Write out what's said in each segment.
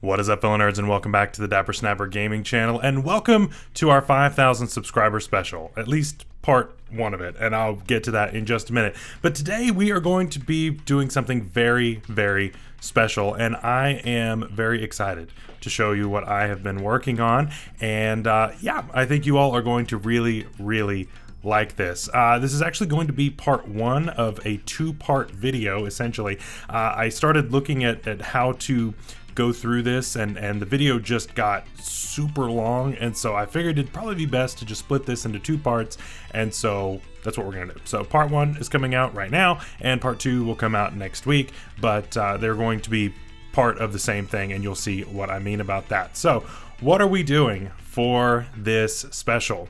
What is up, fellow nerds, and welcome back to the Dapper Snapper Gaming channel, and welcome to our 5,000 subscriber special, at least part one of it, and I'll get to that in just a minute. But today we are going to be doing something very, very special, and I am very excited to show you what I have been working on, and yeah, I think you all are going to really like this. This is actually going to be part one of a two-part video, essentially. I started looking at how to go through this, and the video just got super long, and so I figured it'd probably be best to just split this into two parts, and so that's what we're gonna do. So part one is coming out right now, and part two will come out next week, but they're going to be part of the same thing, and you'll see what I mean about that. So what are we doing for this special?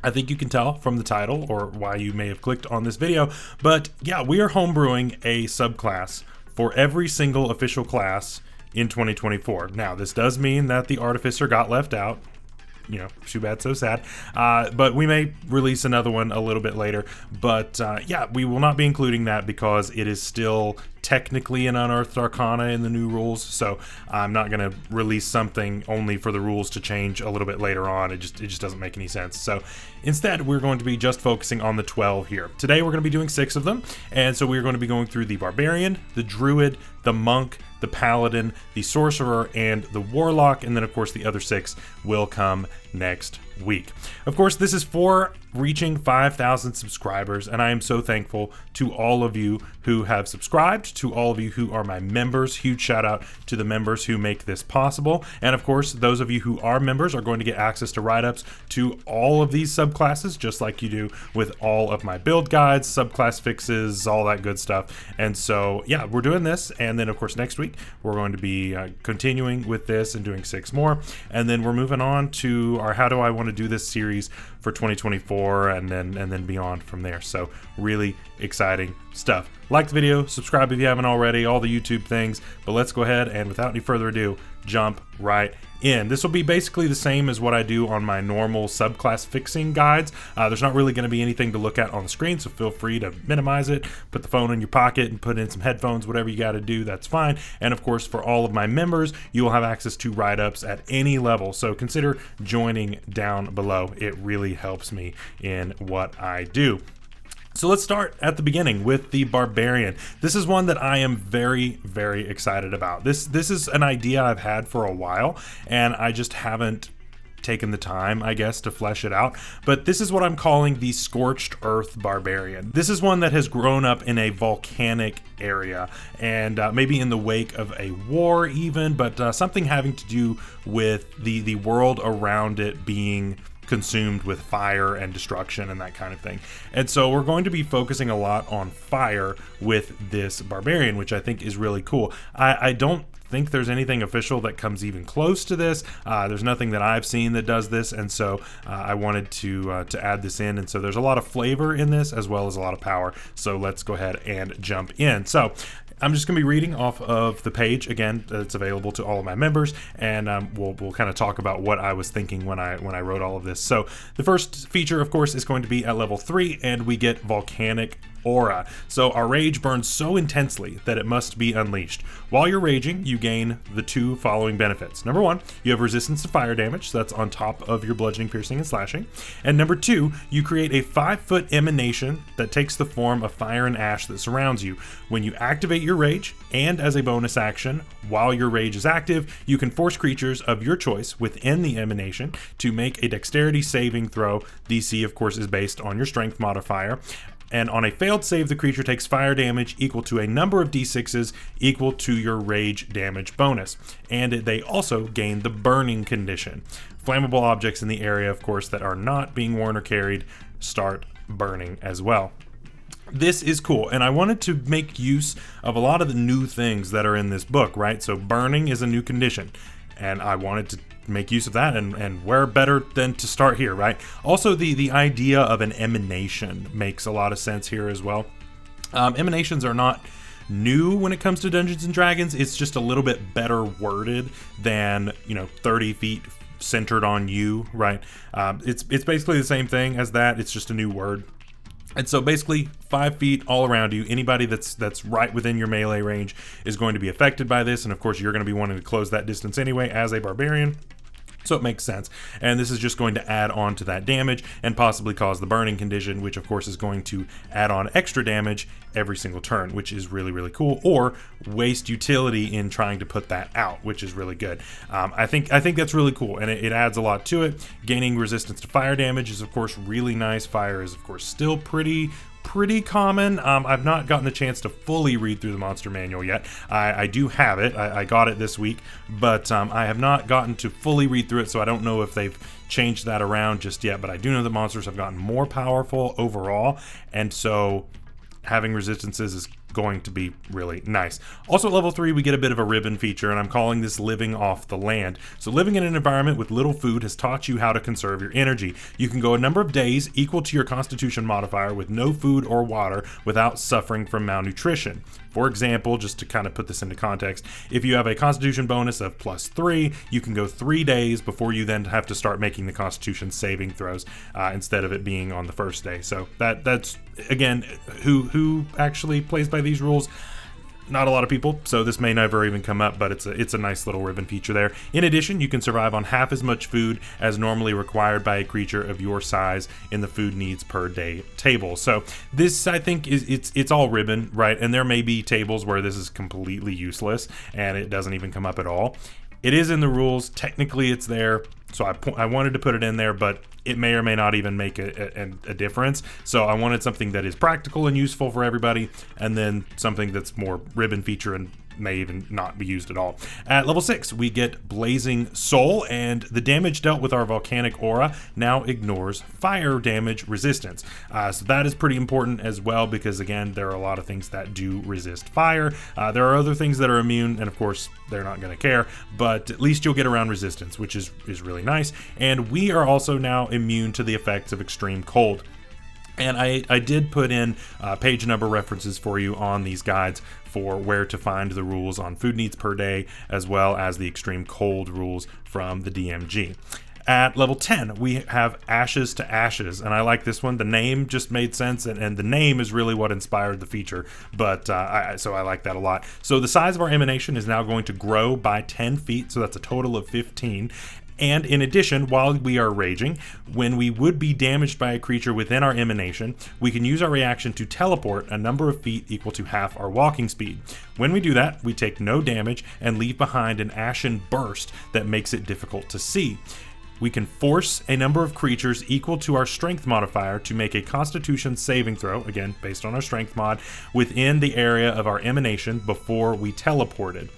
I think you can tell from the title or why you may have clicked on this video, but yeah, we are homebrewing a subclass for every single official class in 2024. Now, this does mean that the Artificer got left out. You know, too bad, so sad. But we may release another one a little bit later. But yeah, we will not be including that because it is still technically an Unearthed Arcana in the new rules. So I'm not going to release something only for the rules to change a little bit later on. It just doesn't make any sense. So instead, we're going to be just focusing on the 12 here. Today, we're going to be doing 6 of them. And so we're going to be going through the Barbarian, the Druid, the Monk, the Paladin, the Sorcerer, and the Warlock, and then of course the other 6 will come next week. Of course, this is for reaching 5,000 subscribers, and I am so thankful to all of you who have subscribed, to all of you who are my members. Huge shout out to the members who make this possible, and of course those of you who are members are going to get access to write-ups to all of these subclasses, just like you do with all of my build guides, subclass fixes, all that good stuff. And so yeah, we're doing this, and then of course next week we're going to be continuing with this and doing 6 more, and then we're moving on to our how do I want to do this series for 2024 and then beyond from there. So really exciting stuff. Like the video, subscribe if you haven't already, all the YouTube things, but let's go ahead and without any further ado, jump right in. This will be basically the same as what I do on my normal subclass fixing guides. There's not really going to be anything to look at on the screen, so feel free to minimize it, put the phone in your pocket and put in some headphones, whatever you got to do, that's fine. And of course, for all of my members, you will have access to write-ups at any level, so consider joining down below. It really helps me in what I do. So let's start at the beginning with the Barbarian. This is one that I am very, very excited about. This is an idea I've had for a while, and I just haven't taken the time, I guess, to flesh it out. But this is what I'm calling the Scorched Earth Barbarian. This is one that has grown up in a volcanic area, and maybe in the wake of a war even, but something having to do with the world around it being consumed with fire and destruction and that kind of thing. And so we're going to be focusing a lot on fire with this Barbarian, which I think is really cool. I don't think there's anything official that comes even close to this. There's nothing that I've seen that does this, and so I wanted to add this in. And so there's a lot of flavor in this as well as a lot of power. So let's go ahead and jump in. So I'm just going to be reading off of the page again that's available to all of my members, and we'll kind of talk about what I was thinking when I wrote all of this. So the first feature, of course, is going to be at level 3, and we get Volcanic Aura. So our rage burns so intensely that it must be unleashed. While you're raging, you gain the 2 following benefits. Number 1, you have resistance to fire damage, so that's on top of your bludgeoning, piercing, and slashing. And number 2, you create a 5-foot emanation that takes the form of fire and ash that surrounds you. When you activate your rage, and as a bonus action, while your rage is active, you can force creatures of your choice within the emanation to make a dexterity saving throw. DC, of course, is based on your strength modifier. And on a failed save, the creature takes fire damage equal to a number of d6s equal to your rage damage bonus. And they also gain the burning condition. Flammable objects in the area, of course, that are not being worn or carried start burning as well. This is cool, and I wanted to make use of a lot of the new things that are in this book, right? So burning is a new condition, and I wanted to make use of that, and where better than to start here, right? Also, the idea of an emanation makes a lot of sense here as well. Emanations are not new when it comes to Dungeons and Dragons. It's just a little bit better worded than, 30 feet centered on you, right? It's basically the same thing as that. It's just a new word. And so basically 5 feet all around you, anybody that's right within your melee range is going to be affected by this. And of course, you're going to be wanting to close that distance anyway as a barbarian. So it makes sense. And this is just going to add on to that damage and possibly cause the burning condition, which of course is going to add on extra damage every single turn, which is really, really cool, or waste utility in trying to put that out, which is really good. I think that's really cool, and it adds a lot to it. Gaining resistance to fire damage is of course really nice. Fire is of course still pretty common. I've not gotten the chance to fully read through the monster manual yet. I do have it. I got it this week, but I have not gotten to fully read through it, so I don't know if they've changed that around just yet. But I do know that monsters have gotten more powerful overall, and so having resistances is going to be really nice. Also at level 3 we get a bit of a ribbon feature, and I'm calling this living off the land. So living in an environment with little food has taught you how to conserve your energy. You can go a number of days equal to your constitution modifier with no food or water without suffering from malnutrition. For example, just to kind of put this into context, if you have a constitution bonus of +3, you can go 3 days before you then have to start making the constitution saving throws instead of it being on the first day. So that's again, who actually plays by these rules? Not a lot of people, so this may never even come up, but it's a nice little ribbon feature there. In addition, you can survive on half as much food as normally required by a creature of your size in the food needs per day table. So this, I think, it's all ribbon, right? And there may be tables where this is completely useless and it doesn't even come up at all. It is in the rules. Technically, it's there. So I wanted to put it in there, but it may or may not even make a difference. So I wanted something that is practical and useful for everybody, and then something that's more ribbon feature and may even not be used at all. At level 6, we get Blazing Soul, and the damage dealt with our volcanic aura now ignores fire damage resistance. So that is pretty important as well, because again, there are a lot of things that do resist fire. There are other things that are immune, and of course, they're not going to care, but at least you'll get around resistance, which is really nice. And we are also now immune to the effects of extreme cold. And I did put in page number references for you on these guides for where to find the rules on food needs per day, as well as the extreme cold rules from the DMG. At level 10, we have Ashes to Ashes, and I like this one. The name just made sense, and the name is really what inspired the feature, but so I like that a lot. So the size of our emanation is now going to grow by 10 feet, so that's a total of 15. And in addition, while we are raging, when we would be damaged by a creature within our emanation, we can use our reaction to teleport a number of feet equal to half our walking speed. When we do that, we take no damage and leave behind an ashen burst that makes it difficult to see. We can force a number of creatures equal to our strength modifier to make a constitution saving throw, again based on our strength mod, within the area of our emanation before we teleported.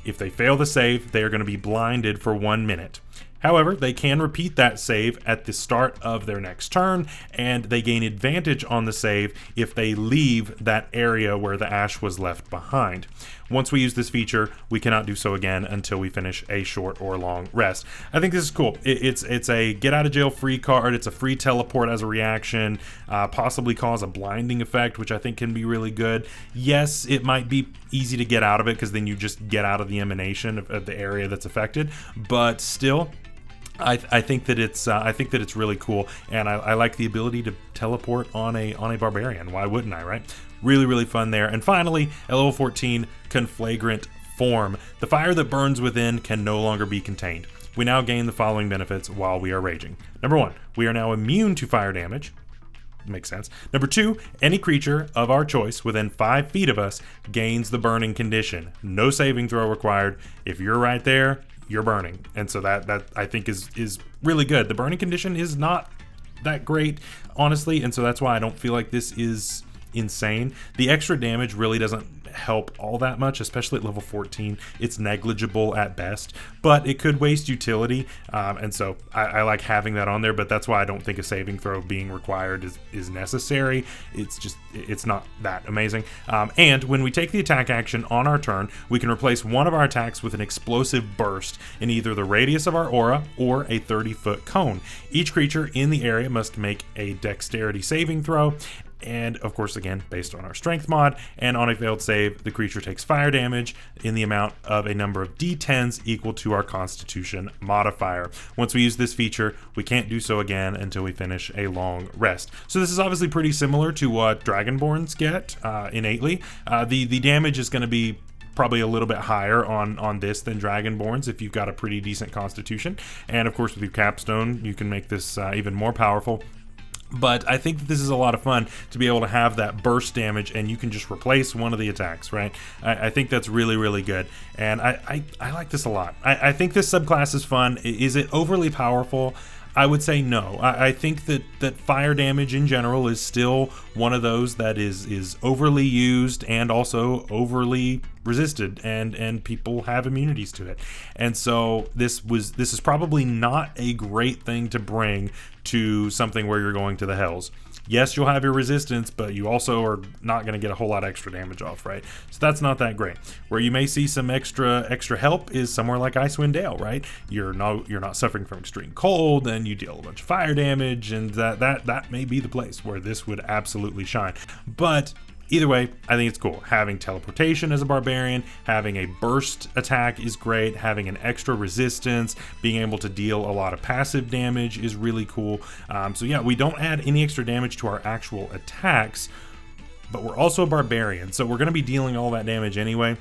If they fail the save, they are going to be blinded for 1 minute. However, they can repeat that save at the start of their next turn, and they gain advantage on the save if they leave that area where the ash was left behind. Once we use this feature, we cannot do so again until we finish a short or long rest. I think this is cool. It's a get out of jail free card. It's a free teleport as a reaction, possibly cause a blinding effect, which I think can be really good. Yes, it might be easy to get out of it because then you just get out of the emanation of the area that's affected, but still, I think that it's really cool, and I like the ability to teleport on a barbarian. Why wouldn't I, right? Really, really fun there. And finally, at level 14, Conflagrant Form. The fire that burns within can no longer be contained. We now gain the following benefits while we are raging. Number 1, we are now immune to fire damage. Makes sense. Number 2, any creature of our choice within 5 feet of us gains the burning condition. No saving throw required. If you're right there, you're burning. And so that I think is really good. The burning condition is not that great, honestly, and so that's why I don't feel like this is insane. The extra damage really doesn't help all that much, especially at level 14. It's negligible at best, but it could waste utility, and so I like having that on there, but that's why I don't think a saving throw being required is necessary. It's not that amazing. And when we take the attack action on our turn, we can replace one of our attacks with an explosive burst in either the radius of our aura or a 30-foot cone. Each creature in the area must make a dexterity saving throw, And of course, again, based on our strength mod, and on a failed save, the creature takes fire damage in the amount of a number of d10s equal to our constitution modifier. Once we use this feature, we can't do so again until we finish a long rest. So this is obviously pretty similar to what Dragonborns get innately. The damage is going to be probably a little bit higher on this than Dragonborns if you've got a pretty decent constitution. And of course, with your capstone, you can make this even more powerful. But I think that this is a lot of fun to be able to have that burst damage and you can just replace one of the attacks, right? I think that's really, really good. And I like this a lot. I think this subclass is fun. Is it overly powerful? I would say no. I think that fire damage in general is still one of those that is overly used and also overly resisted, and people have immunities to it. And so this is probably not a great thing to bring to something where you're going to the hells. Yes, you'll have your resistance, but you also are not going to get a whole lot of extra damage off, right? So that's not that great. Where you may see some extra help is somewhere like Icewind Dale, right? You're not suffering from extreme cold, and you deal a bunch of fire damage, and that may be the place where this would absolutely shine. But either way, I think it's cool. Having teleportation as a barbarian, having a burst attack is great, having an extra resistance, being able to deal a lot of passive damage is really cool. So yeah, we don't add any extra damage to our actual attacks, but we're also a barbarian, so we're going to be dealing all that damage anyway.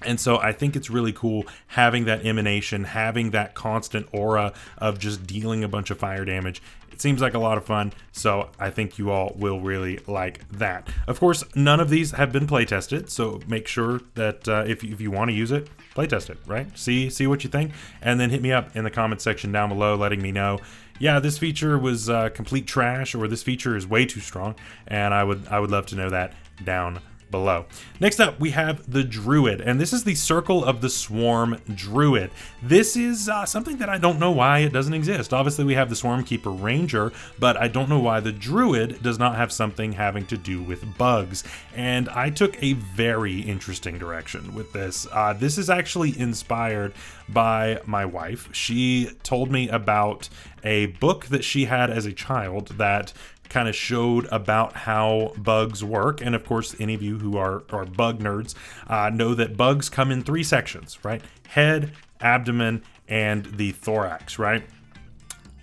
And so I think it's really cool having that emanation, having that constant aura of just dealing a bunch of fire damage. It seems like a lot of fun, so I think you all will really like that. Of course, none of these have been play tested, so make sure that if you want to use it, play test it, right? See what you think, and then hit me up in the comment section down below letting me know, yeah, this feature was complete trash, or this feature is way too strong, and I would love to know that down below. Next up, we have the Druid, and this is the Circle of the Swarm Druid. This is something that I don't know why it doesn't exist. Obviously, we have the Swarmkeeper Ranger, but I don't know why the Druid does not have something having to do with bugs. And I took a very interesting direction with this. This is actually inspired by my wife. She told me about a book that she had as a child that kind of showed about how bugs work. And of course, any of you who are bug nerds know that bugs come in 3 sections, right? Head, abdomen, and the thorax, right?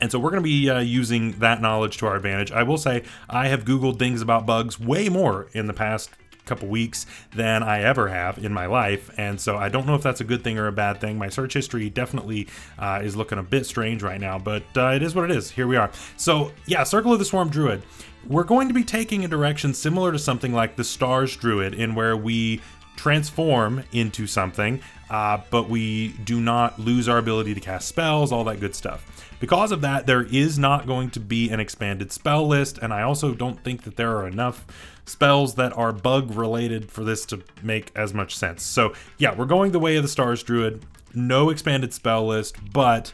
And so we're going to be using that knowledge to our advantage. I will say I have Googled things about bugs way more in the past couple weeks than I ever have in my life, and so I don't know if that's a good thing or a bad thing. My search history definitely is looking a bit strange right now, but it is what it is. Here we are. So yeah, Circle of the Swarm Druid. We're going to be taking a direction similar to something like the Stars Druid, in where we transform into something, but we do not lose our ability to cast spells, all that good stuff. Because of that, there is not going to be an expanded spell list, and I also don't think that there are enough spells that are bug related for this to make as much sense. So yeah, we're going the way of the Stars Druid. No expanded spell list, but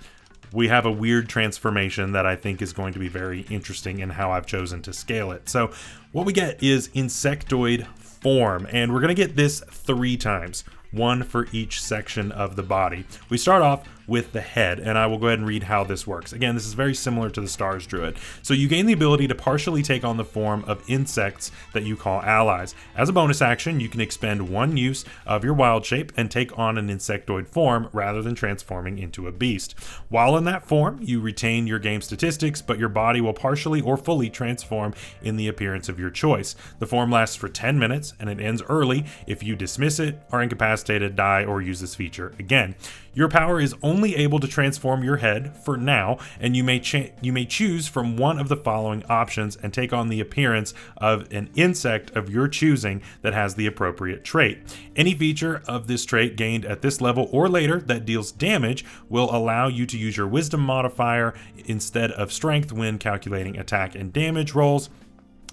we have a weird transformation that I think is going to be very interesting in how I've chosen to scale it. So what we get is insectoid form, and we're going to get this 3 times. 1 for each section of the body. We start off with the head, and I will go ahead and read how this works. Again, this is very similar to the Stars Druid. So you gain the ability to partially take on the form of insects that you call allies. As a bonus action, you can expend 1 use of your wild shape and take on an insectoid form rather than transforming into a beast. While in that form, you retain your game statistics, but your body will partially or fully transform in the appearance of your choice. The form lasts for 10 minutes, and it ends early if you dismiss it, are incapacitated, die, or use this feature again. Your power is only able to transform your head for now, and you may choose from one of the following options and take on the appearance of an insect of your choosing that has the appropriate trait. Any feature of this trait gained at this level or later that deals damage will allow you to use your wisdom modifier instead of strength when calculating attack and damage rolls.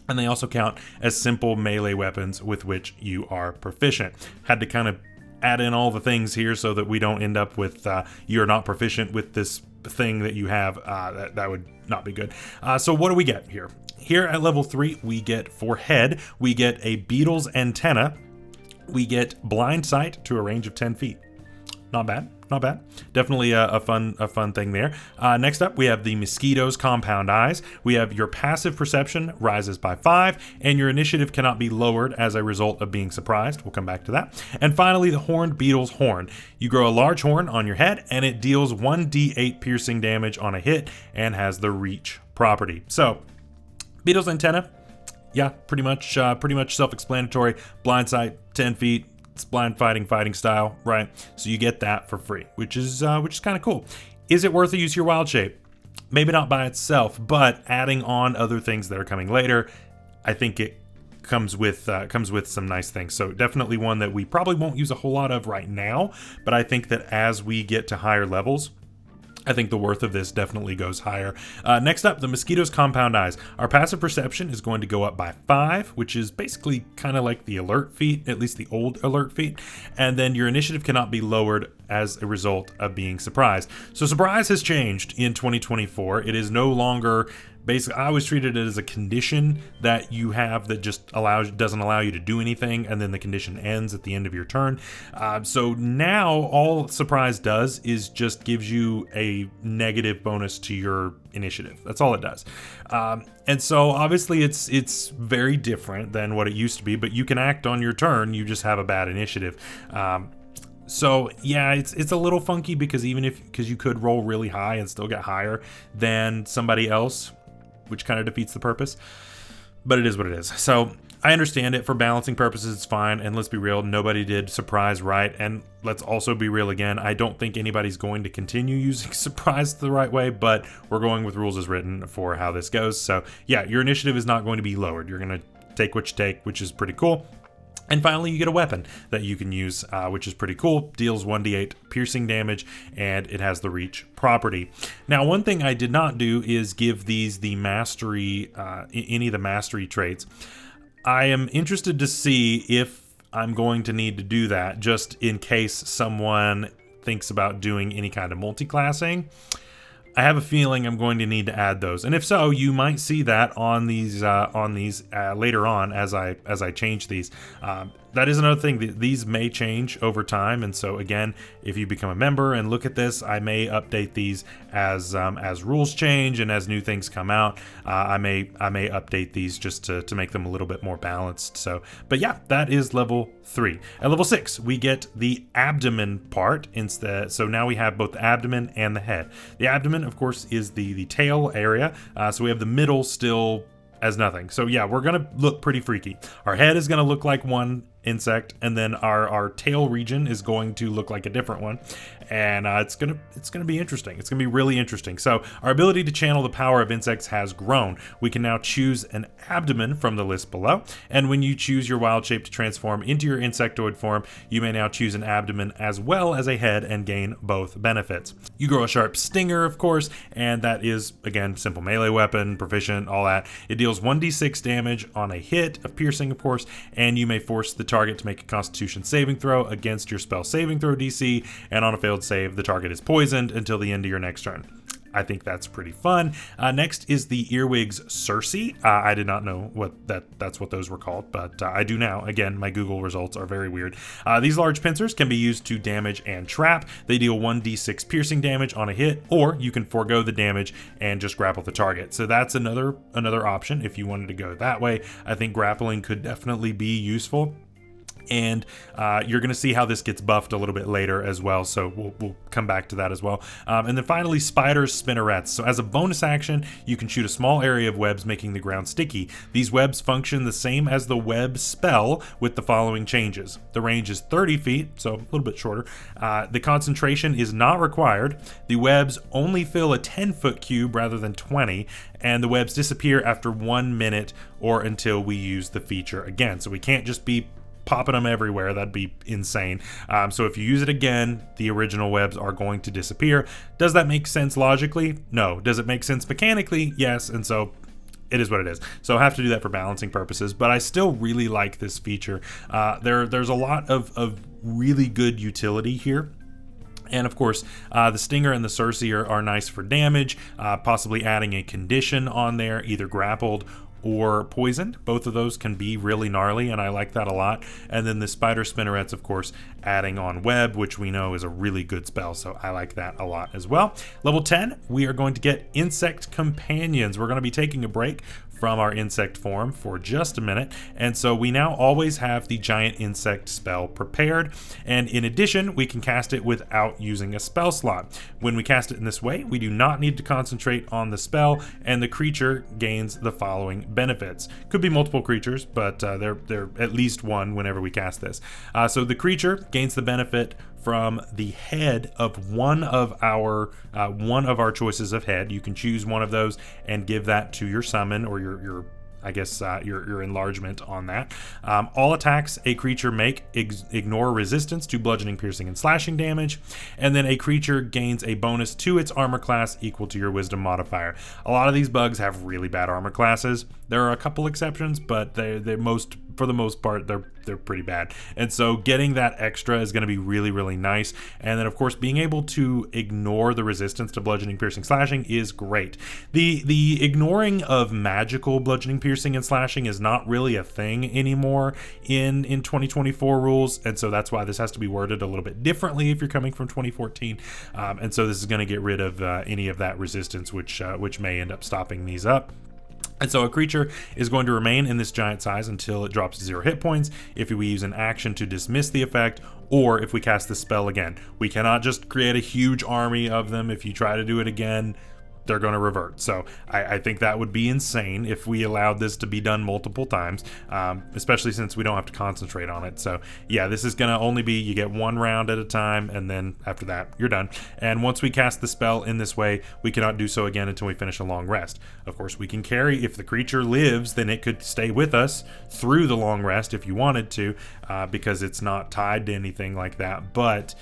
And they also count as simple melee weapons with which you are proficient. Had to kind of add in all the things here so that we don't end up with you're not proficient with this thing that you have. That would not be good. So what do we get here? Here at level 3, we get for head, we get a beetle's antenna. We get blind sight to a range of 10 feet. not bad, not bad. Definitely a fun thing there. Next up, we have the Mosquito's Compound Eyes. We have your passive perception rises by 5, and your initiative cannot be lowered as a result of being surprised. We'll come back to that. And finally, the Horned Beetle's Horn. You grow a large horn on your head, and it deals 1d8 piercing damage on a hit and has the Reach property. So, Beetle's Antenna, yeah, pretty much self-explanatory. Blind sight, 10 feet. It's blind fighting style, right? So you get that for free, which is kind of cool. Is it worth a use your wild shape? Maybe not by itself, but adding on other things that are coming later, I think it comes with some nice things. So definitely one that we probably won't use a whole lot of right now, but I think that as we get to higher levels, I think the worth of this definitely goes higher. Next up, the Mosquito's Compound Eyes. Our passive perception is going to go up by 5, which is basically kind of like the alert feat, at least the old alert feat. And then your initiative cannot be lowered as a result of being surprised. So surprise has changed in 2024. It is no longer... Basically, I always treated it as a condition that you have that just doesn't allow you to do anything, and then the condition ends at the end of your turn. So now all surprise does is just gives you a negative bonus to your initiative. That's all it does. And so obviously it's very different than what it used to be, but you can act on your turn. You just have a bad initiative. So yeah, it's a little funky because because you could roll really high and still get higher than somebody else, which kind of defeats the purpose, but it is what it is. So I understand it for balancing purposes. It's fine. And let's be real. Nobody did surprise right. And let's also be real again. I don't think anybody's going to continue using surprise the right way, but we're going with rules as written for how this goes. So yeah, your initiative is not going to be lowered. You're going to take what you take, which is pretty cool. And finally, you get a weapon that you can use, which is pretty cool. Deals 1d8 piercing damage, and it has the Reach property. Now, one thing I did not do is give these the mastery, any of the mastery traits. I am interested to see if I'm going to need to do that, just in case someone thinks about doing any kind of multi-classing. I have a feeling I'm going to need to add those, and if so, you might see that on these later on as I change these. That is another thing. These may change over time, and so again, if you become a member and look at this, I may update these as rules change and as new things come out. I may update these just to make them a little bit more balanced. So, but yeah, that is level 3. At level 6, we get the abdomen part instead. So now we have both the abdomen and the head. The abdomen, of course, is the tail area. So we have the middle still as nothing. So yeah, we're gonna look pretty freaky. Our head is gonna look like one insect, and then our tail region is going to look like a different one, and it's gonna be interesting. It's gonna be really interesting. So our ability to channel the power of insects has grown. We can now choose an abdomen from the list below, and when you choose your wild shape to transform into your insectoid form, you may now choose an abdomen as well as a head and gain both benefits. You grow a sharp stinger, of course, and that is again simple melee weapon, proficient, all that. It deals 1d6 damage on a hit of piercing, of course, and you may force the target to make a Constitution saving throw against your spell saving throw DC, and on a failed save, the target is poisoned until the end of your next turn. I think that's pretty fun. Next is the Earwig's Circe. I did not know that's what those were called, but I do now. Again, my Google results are very weird. These large pincers can be used to damage and trap. They deal 1d6 piercing damage on a hit, or you can forego the damage and just grapple the target. So that's another option if you wanted to go that way. I think grappling could definitely be useful. And you're going to see how this gets buffed a little bit later as well, so we'll come back to that as well. And then finally, Spider's Spinnerets. So as a bonus action, you can shoot a small area of webs, making the ground sticky. These webs function the same as the web spell with the following changes. The range is 30 feet, so a little bit shorter. The concentration is not required. The webs only fill a 10-foot cube rather than 20, and the webs disappear after 1 minute or until we use the feature again. So we can't just be popping them everywhere. That'd be insane. So if you use it again, the original webs are going to disappear. Does that make sense logically? No. Does it make sense mechanically? Yes. And so it is what it is. So I have to do that for balancing purposes, but I still really like this feature. There's a lot of really good utility here. And of course, the Stinger and the Circe are nice for damage, possibly adding a condition on there, either grappled or poisoned. Both of those can be really gnarly, and I like that a lot. And then the Spider Spinnerets, of course, adding on Web, which we know is a really good spell, so I like that a lot as well. Level 10, we are going to get Insect Companions. We're going to be taking a break from our insect form for just a minute, and so we now always have the giant insect spell prepared, and in addition we can cast it without using a spell slot. When we cast it in this way, we do not need to concentrate on the spell, and the creature gains the following benefits. Could be multiple creatures, but they're at least one whenever we cast this. So the creature gains the benefit from the head of one of our choices of head. You can choose one of those and give that to your summon or your enlargement on that. All attacks a creature make ignore resistance to bludgeoning, piercing, and slashing damage, and then a creature gains a bonus to its armor class equal to your wisdom modifier. A lot of these bugs have really bad armor classes. There are a couple exceptions, but for the most part, they're pretty bad. And so getting that extra is going to be really, really nice. And then, of course, being able to ignore the resistance to bludgeoning, piercing, slashing is great. The ignoring of magical bludgeoning, piercing, and slashing is not really a thing anymore in 2024 rules. And so that's why this has to be worded a little bit differently if you're coming from 2014. And so this is going to get rid of any of that resistance, which may end up stopping these up. And so a creature is going to remain in this giant size until it drops to 0 hit points if we use an action to dismiss the effect, or if we cast the spell again. We cannot just create a huge army of them. If you try to do it again, they're going to revert. So I think that would be insane if we allowed this to be done multiple times, especially since we don't have to concentrate on it. So yeah, this is going to only be, you get one round at a time, and then after that, you're done. And once we cast the spell in this way, we cannot do so again until we finish a long rest. Of course, we can carry, if the creature lives, then it could stay with us through the long rest if you wanted to, because it's not tied to anything like that. But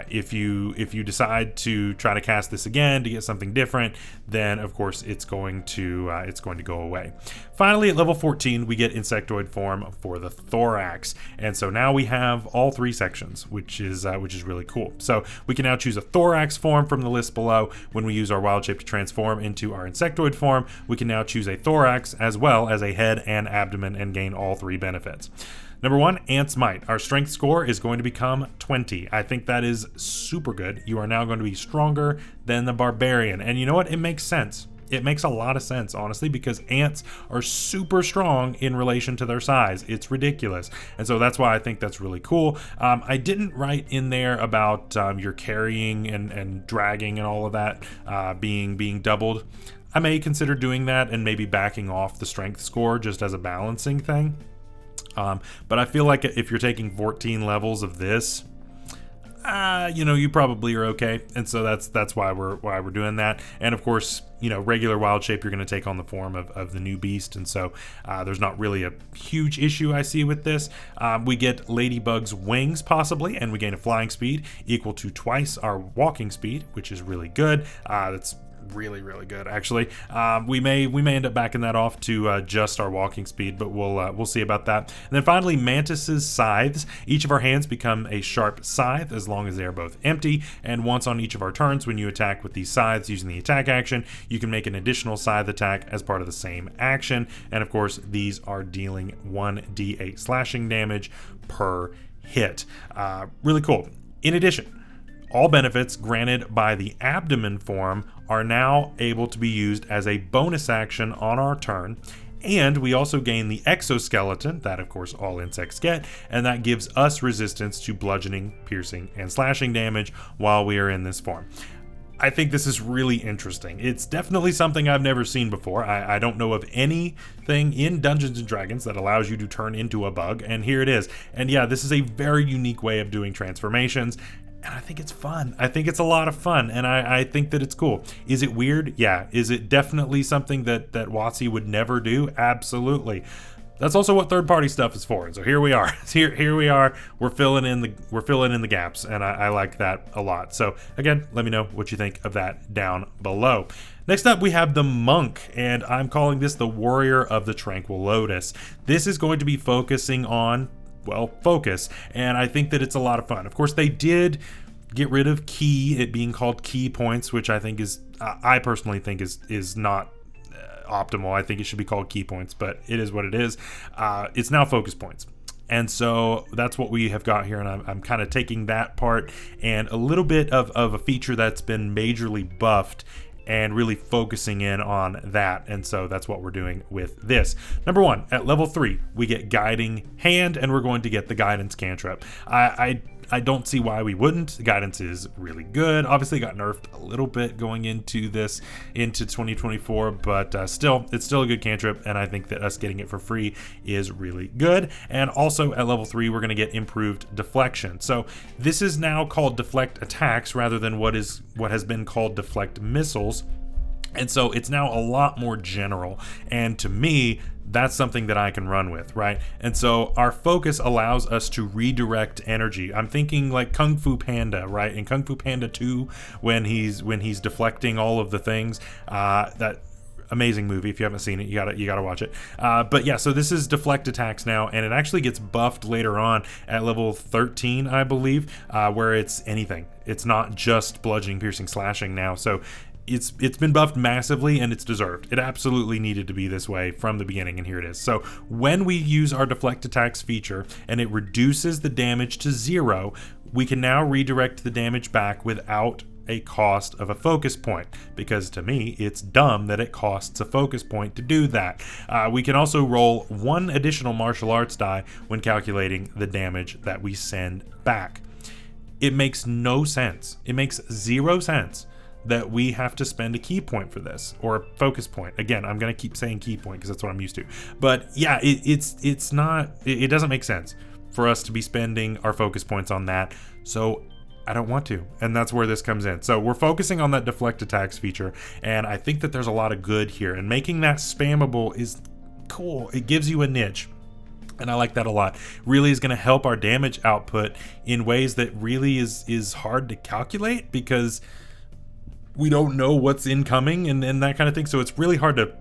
if you decide to try to cast this again to get something different, then of course it's going to go away. Finally, at level 14, we get insectoid form for the thorax, and so now we have all three sections, which is really cool. So we can now choose a thorax form from the list below. When we use our wild shape to transform into our insectoid form, we can now choose a thorax as well as a head and abdomen and gain all three benefits. Number 1, Ant's Might. Our strength score is going to become 20. I think that is super good. You are now going to be stronger than the Barbarian. And you know what? It makes sense. It makes a lot of sense, honestly, because ants are super strong in relation to their size. It's ridiculous. And so that's why I think that's really cool. I didn't write in there about your carrying and dragging and all of that being doubled. I may consider doing that and maybe backing off the strength score just as a balancing thing. But I feel like if you're taking 14 levels of this, you probably are okay. And so that's why we're doing that. And of course, regular wild shape, you're going to take on the form of the new beast. And so there's not really a huge issue I see with this. We get Ladybug's wings possibly, and we gain a flying speed equal to twice our walking speed, which is really good. That's really, really good, actually. We may end up backing that off to just our walking speed, but we'll see about that. And then finally, Mantis's scythes. Each of our hands become a sharp scythe as long as they are both empty, and once on each of our turns, when you attack with these scythes using the attack action, you can make an additional scythe attack as part of the same action. And of course, these are dealing 1d8 slashing damage per hit. Really cool. In addition, all benefits granted by the abdomen form are now able to be used as a bonus action on our turn, and we also gain the exoskeleton that of course all insects get, and that gives us resistance to bludgeoning, piercing, and slashing damage while we are in this form. I think this is really interesting. It's definitely something I've never seen before. I don't know of anything in Dungeons & Dragons that allows you to turn into a bug, and here it is. And yeah, this is a very unique way of doing transformations, and I think it's fun. I think it's a lot of fun, and I think that it's cool. Is it weird? Yeah. Is it definitely something that WotC would never do? Absolutely. That's also what third-party stuff is for. And so here we are. Here we are. We're filling in the gaps, and I like that a lot. So again, let me know what you think of that down below. Next up, we have the Monk, and I'm calling this the Warrior of the Tranquil Lotus. This is going to be focusing on, well, focus, and I think that it's a lot of fun. Of course, they did get rid of it being called key points, which I think is, I personally think is not optimal. I think it should be called key points, but it is what it is. It's now focus points. And so that's what we have got here, and I'm kind of taking that part and a little bit of a feature that's been majorly buffed and really focusing in on that. And so that's what we're doing with this. Number 1, at level 3, we get Guiding Hand, and we're going to get the Guidance cantrip. I don't see why we wouldn't. The guidance is really good. Obviously, it got nerfed a little bit going into 2024, but still, it's still a good cantrip, and I think that us getting it for free is really good. And also at level 3, we're going to get improved deflection. So this is now called deflect attacks rather than what has been called deflect missiles. And so it's now a lot more general. And to me, that's something that I can run with, right? And so our focus allows us to redirect energy. I'm thinking like Kung Fu Panda, right? In Kung Fu Panda 2, when he's deflecting all of the things, that amazing movie. If you haven't seen it, you gotta watch it. But yeah, so this is deflect attacks now, and it actually gets buffed later on at level 13, I believe, where it's anything. It's not just bludgeoning, piercing, slashing now. So it's been buffed massively, and it's deserved. It absolutely needed to be this way from the beginning, and here it is. So when we use our deflect attacks feature and it reduces the damage to 0, we can now redirect the damage back without a cost of a focus point, because to me it's dumb that it costs a focus point to do that. We can also roll 1 additional martial arts die when calculating the damage that we send back. It makes no sense. It makes 0 sense that we have to spend a key point for this, or a focus point. Again, I'm gonna keep saying key point because that's what I'm used to. But yeah, it doesn't make sense for us to be spending our focus points on that. So I don't want to, and that's where this comes in. So we're focusing on that deflect attacks feature, and I think that there's a lot of good here, and making that spammable is cool. It gives you a niche, and I like that a lot. Really is going to help our damage output in ways that really is hard to calculate, because we don't know what's incoming and that kind of thing. So it's really hard to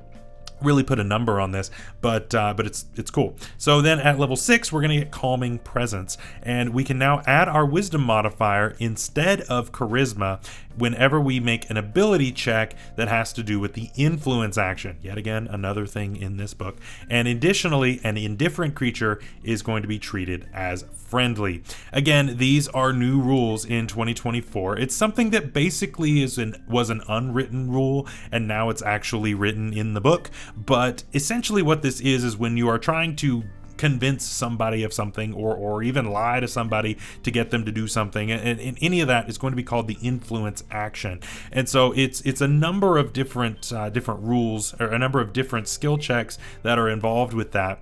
really put a number on this, but it's cool. So then at level 6, we're gonna get Calming Presence, and we can now add our Wisdom modifier instead of Charisma whenever we make an ability check that has to do with the influence action. Yet again, another thing in this book. And additionally, an indifferent creature is going to be treated as friendly. Again, these are new rules in 2024. It's something that basically was an unwritten rule, and now it's actually written in the book. But essentially what this is when you are trying to convince somebody of something, or even lie to somebody to get them to do something, and any of that is going to be called the influence action. And so it's a number of different rules, or a number of different skill checks that are involved with that.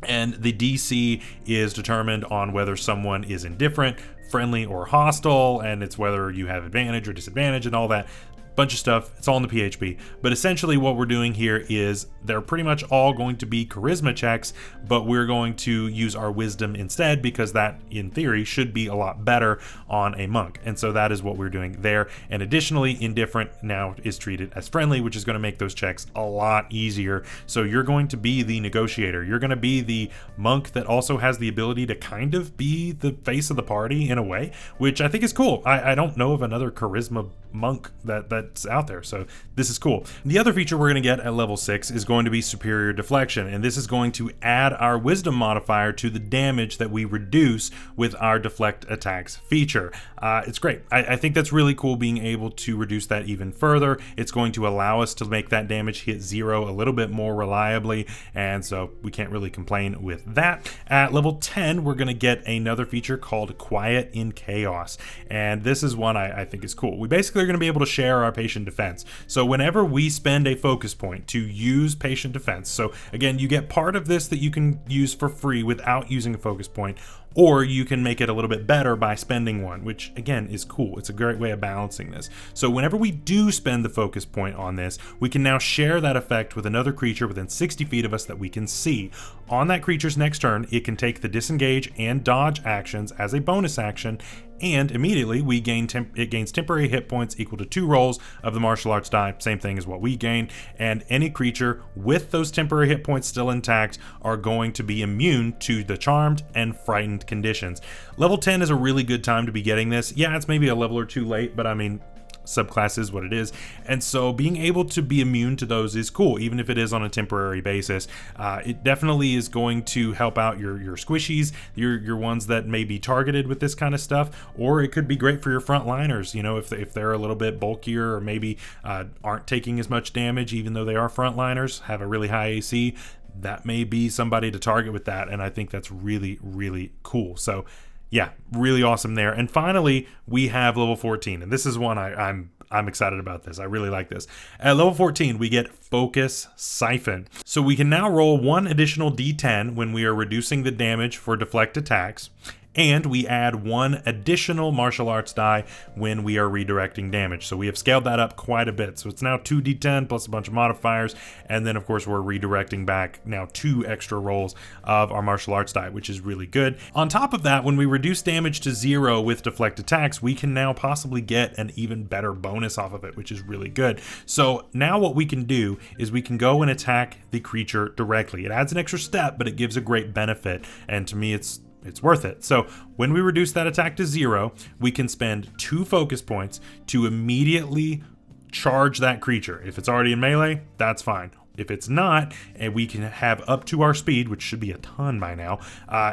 And the DC is determined on whether someone is indifferent, friendly, or hostile, and it's whether you have advantage or disadvantage and all that. Bunch of stuff. It's all in the PHP. But essentially what we're doing here is they're pretty much all going to be charisma checks, but we're going to use our wisdom instead, because that in theory should be a lot better on a monk. And so that is what we're doing there. And additionally, indifferent now is treated as friendly, which is going to make those checks a lot easier. So you're going to be the negotiator. You're going to be the monk that also has the ability to kind of be the face of the party in a way, which I think is cool. I don't know of another charisma monk that's out there, so this is cool. The other feature we're going to get at level 6 is going to be Superior Deflection, and this is going to add our Wisdom modifier to the damage that we reduce with our Deflect Attacks feature. It's great. I think that's really cool, being able to reduce that even further. It's going to allow us to make that damage hit 0 a little bit more reliably, and so we can't really complain with that. At level 10, we're going to get another feature called Quiet in Chaos, and this is one I think is cool. We basically are going to be able to share our patient defense. So whenever we spend a focus point to use patient defense, so again, you get part of this that you can use for free without using a focus point, or you can make it a little bit better by spending one, which again is cool. It's a great way of balancing this. So whenever we do spend the focus point on this, we can now share that effect with another creature within 60 feet of us that we can see. On that creature's next turn, it can take the disengage and dodge actions as a bonus action, and immediately it gains temporary hit points equal to 2 rolls of the martial arts die, same thing as what we gain, and any creature with those temporary hit points still intact are going to be immune to the charmed and frightened conditions. Level 10 is a really good time to be getting this. Yeah, it's maybe a level or two late, but I mean, subclass is what it is. And so being able to be immune to those is cool, even if it is on a temporary basis. It definitely is going to help out your squishies, your ones that may be targeted with this kind of stuff, or it could be great for your frontliners, you know, if they're a little bit bulkier or maybe aren't taking as much damage, even though they are frontliners, have a really high AC. That may be somebody to target with that, and I think that's really, really cool. So yeah, really awesome there. And finally, we have level 14, and this is one I'm excited about this. I really like this. At level 14, we get Focus Siphon. So we can now roll 1 additional D10 when we are reducing the damage for deflect attacks, and we add 1 additional martial arts die when we are redirecting damage. So we have scaled that up quite a bit. So it's now 2d10 plus a bunch of modifiers, and then of course we're redirecting back now 2 extra rolls of our martial arts die, which is really good. On top of that, when we reduce damage to 0 with deflect attacks, we can now possibly get an even better bonus off of it, which is really good. So now what we can do is we can go and attack the creature directly. It adds an extra step, but it gives a great benefit, and to me it's worth it. So when we reduce that attack to 0, we can spend 2 focus points to immediately charge that creature. If it's already in melee, that's fine. If it's not, and we can have up to our speed, which should be a ton by now,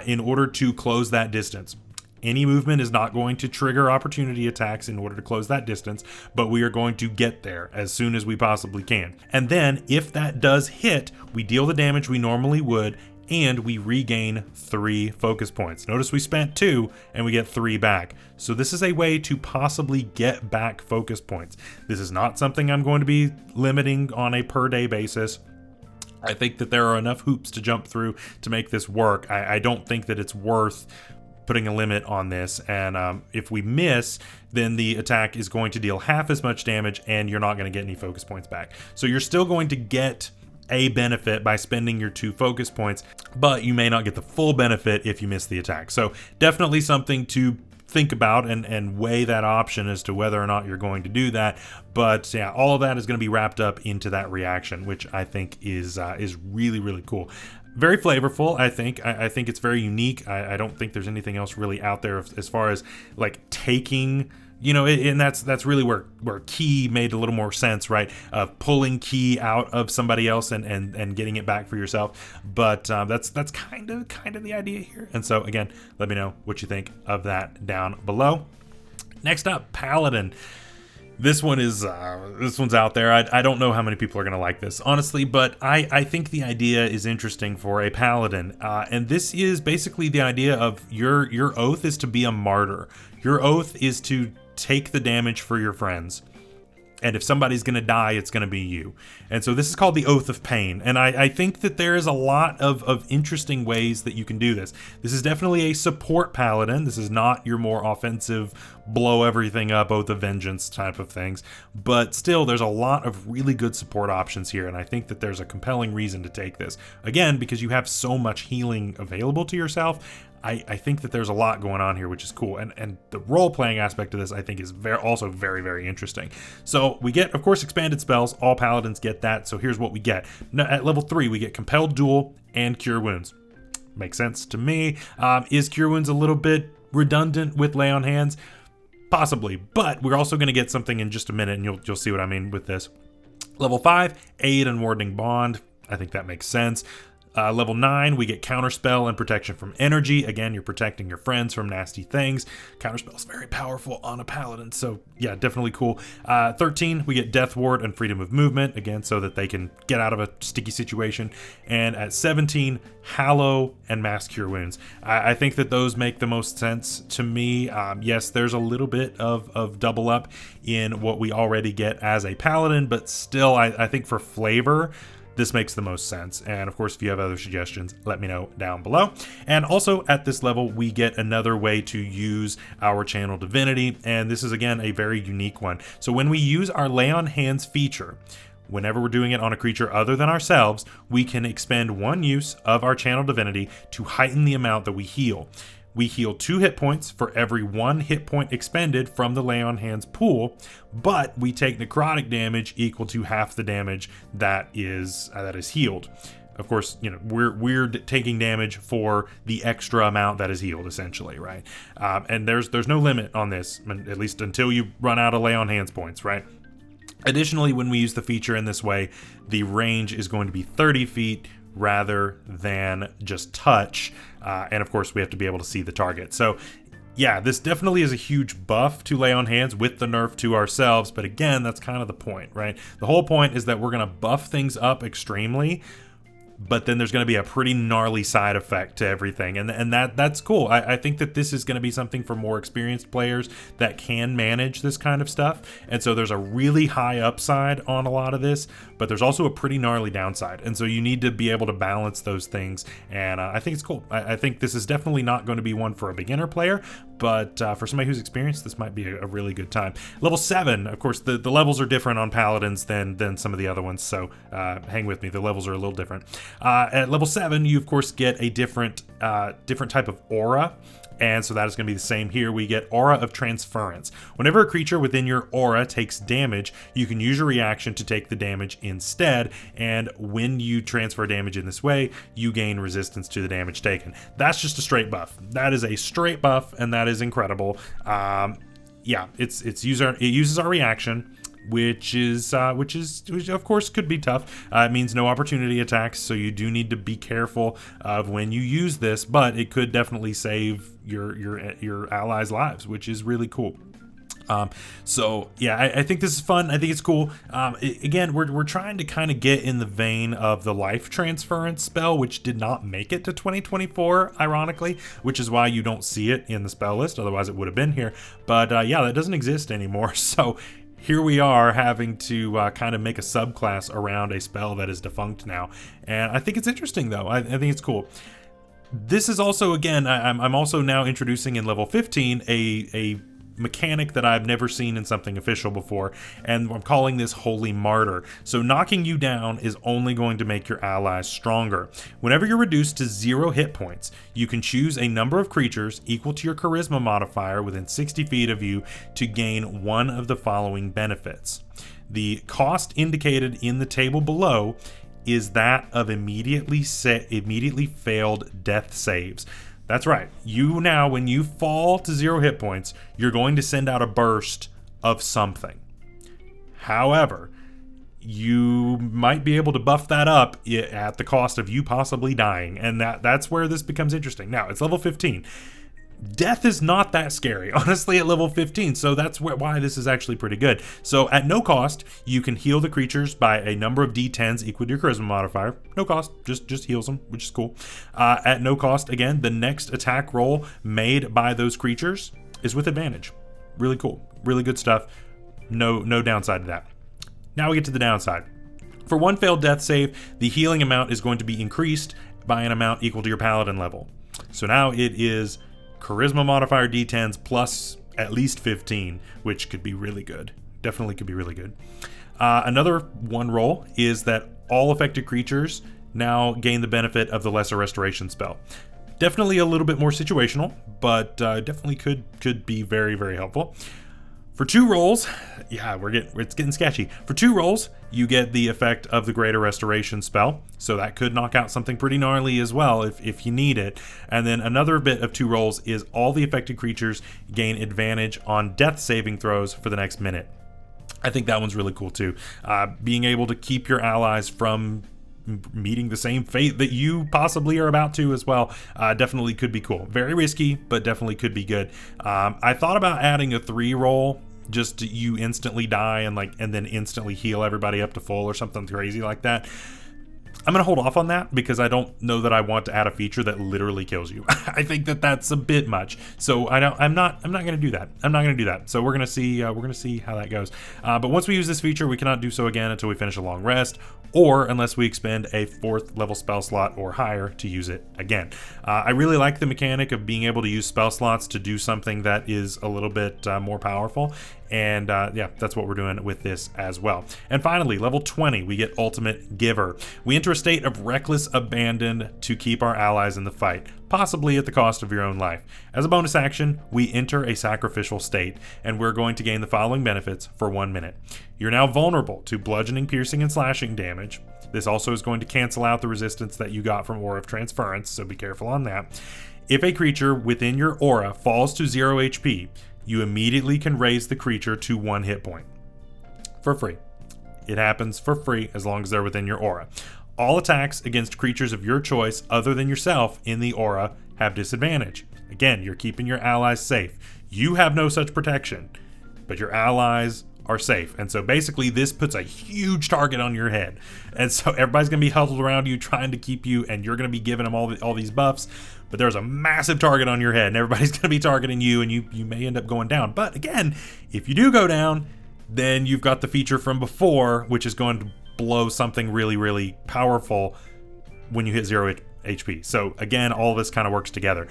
in order to close that distance. Any movement is not going to trigger opportunity attacks in order to close that distance, but we are going to get there as soon as we possibly can. And then if that does hit, we deal the damage we normally would, and we regain 3 focus points. Notice we spent 2 and we get 3 back. So this is a way to possibly get back focus points. This is not something I'm going to be limiting on a per day basis. I think that there are enough hoops to jump through to make this work. I don't think that it's worth putting a limit on this, and if we miss, then the attack is going to deal half as much damage and you're not going to get any focus points back. So you're still going to get a benefit by spending your 2 focus points, but you may not get the full benefit if you miss the attack. So definitely something to think about and weigh that option as to whether or not you're going to do that. But yeah, all of that is going to be wrapped up into that reaction, which I think is really, really cool. Very flavorful, I think. I think it's very unique. I don't think there's anything else really out there as far as like taking, you know, and that's really where key made a little more sense, right? Pulling key out of somebody else and getting it back for yourself. But that's kind of the idea here. And so again, let me know what you think of that down below. Next up, Paladin. This one's out there. I don't know how many people are going to like this, honestly, but I think the idea is interesting for a paladin. And this is basically the idea of your oath is to be a martyr. Your oath is to take the damage for your friends. And if somebody's going to die, it's going to be you. And so this is called the Oath of Pain. And I think that there is a lot of interesting ways that you can do this. This is definitely a support paladin. This is not your more offensive, blow everything up, Oath of Vengeance type of things. But still, there's a lot of really good support options here. And I think that there's a compelling reason to take this. Again, because you have so much healing available to yourself. I think that there's a lot going on here, which is cool. And the role-playing aspect of this, I think, is also very, very interesting. So we get, of course, expanded spells. All paladins get that. So here's what we get. Now, at level 3, we get Compelled Duel and Cure Wounds. Makes sense to me. Is Cure Wounds a little bit redundant with Lay on Hands? Possibly. But we're also going to get something in just a minute, and you'll see what I mean with this. Level 5, Aid and Wardening Bond. I think that makes sense. Level 9, we get Counterspell and Protection from Energy. Again, you're protecting your friends from nasty things. Counterspell is very powerful on a paladin, so yeah, definitely cool. 13, we get Death Ward and Freedom of Movement, again, so that they can get out of a sticky situation. And at 17, Hallow and Mass Cure Wounds. I think that those make the most sense to me. Yes, there's a little bit of double up in what we already get as a paladin, but still, I think for flavor, this makes the most sense. And of course, if you have other suggestions, let me know down below. And also at this level, we get another way to use our Channel Divinity. And this is, again, a very unique one. So when we use our Lay on Hands feature, whenever we're doing it on a creature other than ourselves, we can expend 1 use of our Channel Divinity to heighten the amount that we heal. We heal 2 hit points for every 1 hit point expended from the Lay on Hands pool, but we take necrotic damage equal to half the damage that is healed. of course, you know, we're taking damage for the extra amount that is healed, essentially, right? And there's no limit on this, at least until you run out of lay on hands points, right? Additionally, when we use the feature in this way, the range is going to be 30 feet rather than just touch. And of course, we have to be able to see the target. So yeah, this definitely is a huge buff to lay on hands with the nerf to ourselves. But again, that's kind of the point, right? The whole point is that we're going to buff things up extremely, but then there's going to be a pretty gnarly side effect to everything. And that's cool. I think that this is going to be something for more experienced players that can manage this kind of stuff. And so there's a really high upside on a lot of this, but there's also a pretty gnarly downside. And so you need to be able to balance those things. And I think it's cool. I think this is definitely not going to be one for a beginner player, but for somebody who's experienced, this might be a really good time. Level 7, of course, the levels are different on Paladins than some of the other ones, so hang with me. The levels are a little different. At level 7, you of course get a different type of aura, and so that is going to be the same here. We get Aura of Transference. Whenever a creature within your aura takes damage, you can use your reaction to take the damage instead, and when you transfer damage in this way, you gain resistance to the damage taken. That's just a straight buff. That is a straight buff, and that is incredible. Yeah, it uses our reaction, which of course could be tough. It means no opportunity attacks, so you do need to be careful of when you use this, but it could definitely save your allies' lives, which is really cool. So yeah, I think this is fun. I think it's cool. Again, we're trying to kind of get in the vein of the life transference spell, which did not make it to 2024, ironically, which is why you don't see it in the spell list. Otherwise it would have been here. But yeah, that doesn't exist anymore. So here we are having to kind of make a subclass around a spell that is defunct now. And I think it's interesting, though. I think it's cool. This is also, again, I'm also now introducing in level 15 a mechanic that I've never seen in something official before, and I'm calling this Holy Martyr. So knocking you down is only going to make your allies stronger. Whenever you're reduced to 0 hit points, you can choose a number of creatures equal to your charisma modifier within 60 feet of you to gain one of the following benefits. The cost indicated in the table below is that of immediately failed death saves. That's right. You now, when you fall to 0 hit points, you're going to send out a burst of something. However, you might be able to buff that up at the cost of you possibly dying, and that's where this becomes interesting. Now, it's level 15. Death is not that scary, honestly, at level 15, so that's why this is actually pretty good. So at no cost, you can heal the creatures by a number of d10s equal to your charisma modifier. No cost, just heals them, which is cool. At no cost, again, the next attack roll made by those creatures is with advantage. Really cool, really good stuff. No downside to that. Now we get to the downside. For one failed death save, the healing amount is going to be increased by an amount equal to your paladin level. So now it is charisma modifier d10s plus at least 15, which could be really good. Definitely could be really good. Another one roll is that all affected creatures now gain the benefit of the Lesser Restoration spell. Definitely a little bit more situational, but definitely could be very, very helpful. For 2 rolls, yeah, it's getting sketchy. For 2 rolls, you get the effect of the Greater Restoration spell, so that could knock out something pretty gnarly as well if you need it. And then another bit of 2 rolls is all the affected creatures gain advantage on death saving throws for the next minute. I think that one's really cool too. Being able to keep your allies from meeting the same fate that you possibly are about to as well, definitely could be cool. Very risky, but definitely could be good. I thought about adding a 3 roll, just you instantly die and then instantly heal everybody up to full or something crazy like that. I'm gonna hold off on that because I don't know that I want to add a feature that literally kills you. I think that's a bit much. So I'm not gonna do that. I'm not gonna do that. So we're gonna see how that goes. But once we use this feature, we cannot do so again until we finish a long rest, or unless we expend a 4th level spell slot or higher to use it again. I really like the mechanic of being able to use spell slots to do something that is a little bit more powerful. And yeah, that's what we're doing with this as well. And finally, level 20, we get Ultimate Giver. We enter a state of reckless abandon to keep our allies in the fight, possibly at the cost of your own life. As a bonus action, we enter a sacrificial state, and we're going to gain the following benefits for 1 minute. You're now vulnerable to bludgeoning, piercing, and slashing damage. This also is going to cancel out the resistance that you got from Aura of Transference, so be careful on that. If a creature within your aura falls to 0 HP, you immediately can raise the creature to 1 hit point. For free. It happens for free as long as they're within your aura. All attacks against creatures of your choice other than yourself in the aura have disadvantage. Again, you're keeping your allies safe. You have no such protection, but your allies are safe. And so basically this puts a huge target on your head. And so everybody's going to be huddled around you trying to keep you, and you're going to be giving them all these buffs. But there's a massive target on your head, and everybody's going to be targeting you, and you may end up going down. But again, if you do go down, then you've got the feature from before, which is going to blow something really, really powerful when you hit 0 HP. So again, all of this kind of works together.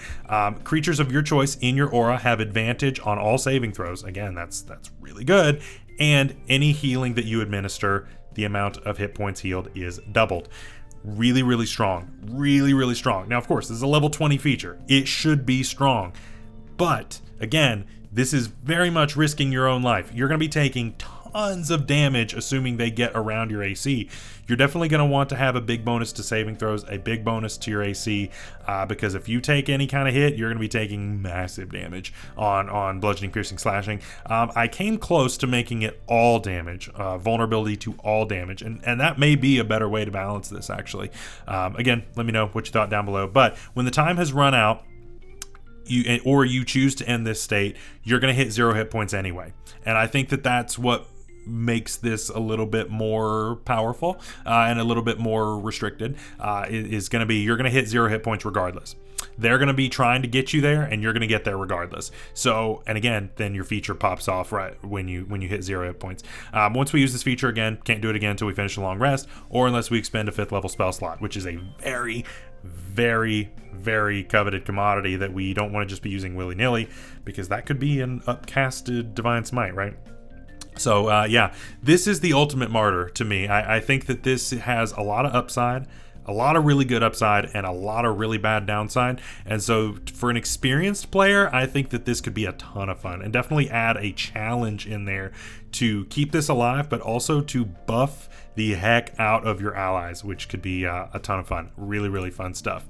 Creatures of your choice in your aura have advantage on all saving throws. Again, that's really good. And any healing that you administer, the amount of hit points healed is doubled. Really, really strong. Really, really strong. Now, of course, this is a level 20 feature. It should be strong. But again, this is very much risking your own life. You're going to be taking tons of damage, assuming they get around your AC. You're definitely going to want to have a big bonus to saving throws, a big bonus to your AC, because if you take any kind of hit, you're going to be taking massive damage on bludgeoning, piercing, slashing. I came close to making it all damage, vulnerability to all damage, and that may be a better way to balance this, actually. Again, let me know what you thought down below. But when the time has run out, you choose to end this state, you're going to hit 0 hit points anyway. And I think that that's what makes this a little bit more powerful and a little bit more restricted. Is going to be, you're going to hit 0 hit points regardless. They're going to be trying to get you there, and you're going to get there regardless. So, and again, then your feature pops off right when you hit 0 hit points. Once we use this feature again, can't do it again until we finish a long rest, or unless we expend a 5th level spell slot, which is a very, very, very coveted commodity that we don't want to just be using willy-nilly, because that could be an upcasted Divine Smite, right? So yeah, this is the ultimate martyr to me. I think that this has a lot of upside, a lot of really good upside, and a lot of really bad downside. And so for an experienced player, I think that this could be a ton of fun, and definitely add a challenge in there to keep this alive, but also to buff the heck out of your allies, which could be a ton of fun. Really, really fun stuff.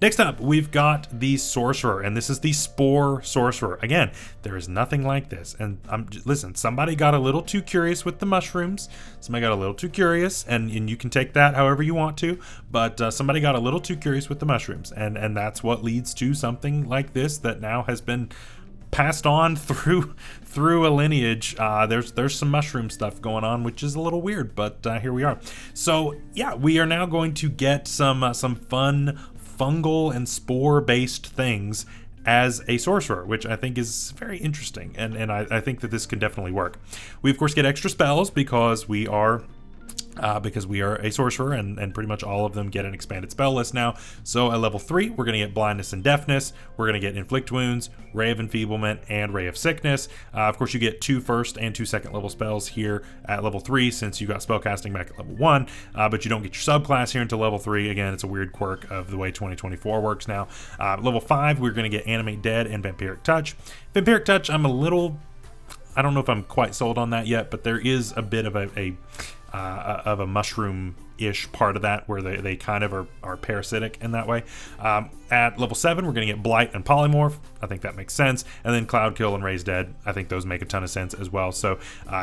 Next up, we've got the Sorcerer, and this is the Spore Sorcerer. Again, there is nothing like this. And listen, somebody got a little too curious with the mushrooms. Somebody got a little too curious, and you can take that however you want to, but somebody got a little too curious with the mushrooms, and that's what leads to something like this that now has been passed on through a lineage. There's some mushroom stuff going on, which is a little weird, but here we are. So yeah, we are now going to get some fun fungal and spore based things as a sorcerer, which I think is very interesting, and I think that this can definitely work. We of course get extra spells because we are a sorcerer, and pretty much all of them get an expanded spell list now. So at level 3, we're going to get blindness and deafness, we're going to get inflict wounds, ray of enfeeblement, and ray of sickness. Of course, you get 2 first and 2 second level spells here at level 3 since you got spellcasting back at level 1, but you don't get your subclass here until level 3. Again, it's a weird quirk of the way 2024 works now. Level 5, we're going to get animate dead and vampiric touch. Vampiric touch, I don't know if I'm quite sold on that yet, but there is a bit of a mushroom-ish part of that where they kind of are parasitic in that way. At level 7, we're going to get Blight and Polymorph. I think that makes sense. And then Cloud Kill and Raise Dead. I think those make a ton of sense as well. So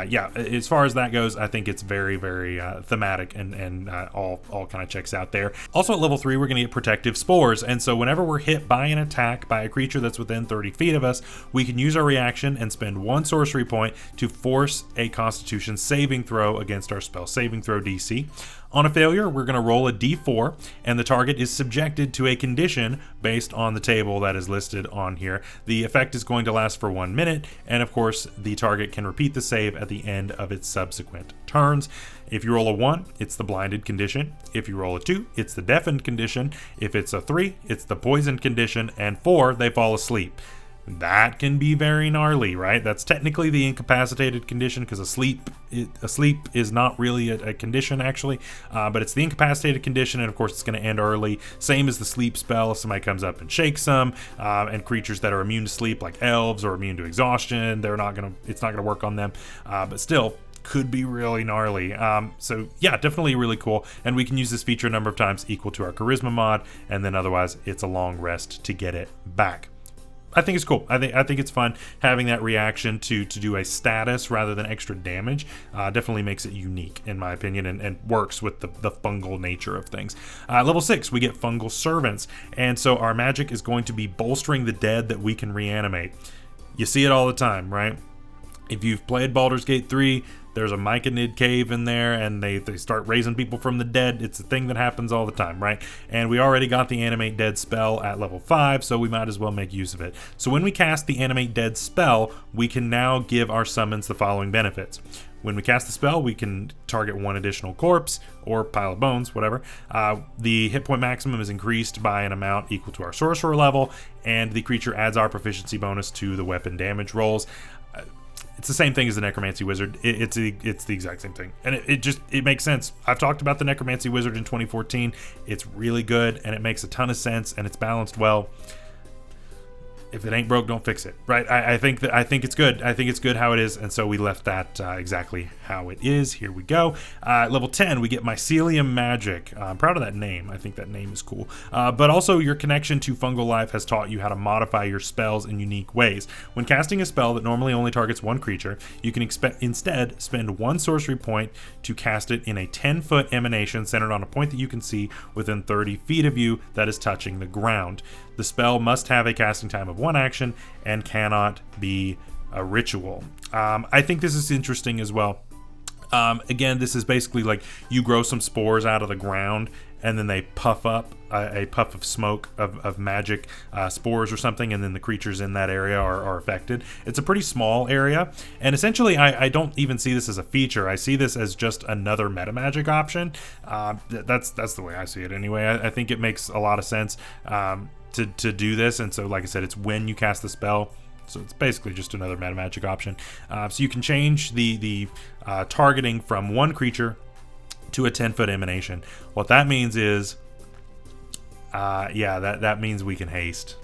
yeah, as far as that goes, I think it's very, very thematic and all kind of checks out there. Also at level 3, we're going to get Protective Spores. And so whenever we're hit by an attack by a creature that's within 30 feet of us, we can use our reaction and spend 1 sorcery point to force a Constitution saving throw against our spell saving throw DC. On a failure, we're going to roll a d4, and the target is subjected to a condition based on the table that is listed on here. The effect is going to last for 1 minute, and of course, the target can repeat the save at the end of its subsequent turns. If you roll a 1, it's the blinded condition. If you roll a 2, it's the deafened condition. If it's a 3, it's the poisoned condition, and 4, they fall asleep. that can be very gnarly, right? That's technically the incapacitated condition, because asleep is not really a condition actually, but it's the incapacitated condition, and of course it's going to end early. Same as the sleep spell. If somebody comes up and shakes them, and creatures that are immune to sleep, like elves, or immune to exhaustion, it's not gonna work on them, but still could be really gnarly. So yeah, definitely really cool, and we can use this feature a number of times equal to our charisma mod, and then otherwise it's a long rest to get it back. I think it's cool. I think it's fun having that reaction to do a status rather than extra damage. Definitely makes it unique in my opinion, and works with the fungal nature of things. Level 6, we get Fungal Servants, and so our magic is going to be bolstering the dead that we can reanimate. You see it all the time, right? If you've played Baldur's Gate 3, there's a Myconid cave in there, and they start raising people from the dead. It's a thing that happens all the time, right? And we already got the Animate Dead spell at level 5, so we might as well make use of it. So when we cast the Animate Dead spell, we can now give our summons the following benefits. When we cast the spell, we can target one additional corpse or pile of bones, whatever. The hit point maximum is increased by an amount equal to our sorcerer level, and the creature adds our proficiency bonus to the weapon damage rolls. It's the same thing as the Necromancy Wizard. It's the exact same thing, and it makes sense. I've talked about the Necromancy Wizard in 2014. It's really good, and it makes a ton of sense, and it's balanced well. If it ain't broke, don't fix it, right? I think it's good. I think it's good how it is, and so we left that exactly how it is. Here we go. Level 10, we get Mycelium Magic. I'm proud of that name. I think that name is cool. But also, your connection to Fungal Life has taught you how to modify your spells in unique ways. When casting a spell that normally only targets one creature, you can instead spend one sorcery point to cast it in a 10-foot emanation centered on a point that you can see within 30 feet of you that is touching the ground. The spell must have a casting time of 1 action and cannot be a ritual. I think this is interesting as well. Again, this is basically like you grow some spores out of the ground, and then they puff up a puff of smoke of magic spores or something, and then the creatures in that area are affected. It's a pretty small area, and essentially I don't even see this as a feature. I see this as just another meta magic option. That's the way I see it anyway. I think it makes a lot of sense to do this, and so like I said, it's when you cast the spell. So it's basically just another meta magic option. So you can change the targeting from one creature to a 10-foot emanation. What that means is, that means we can haste,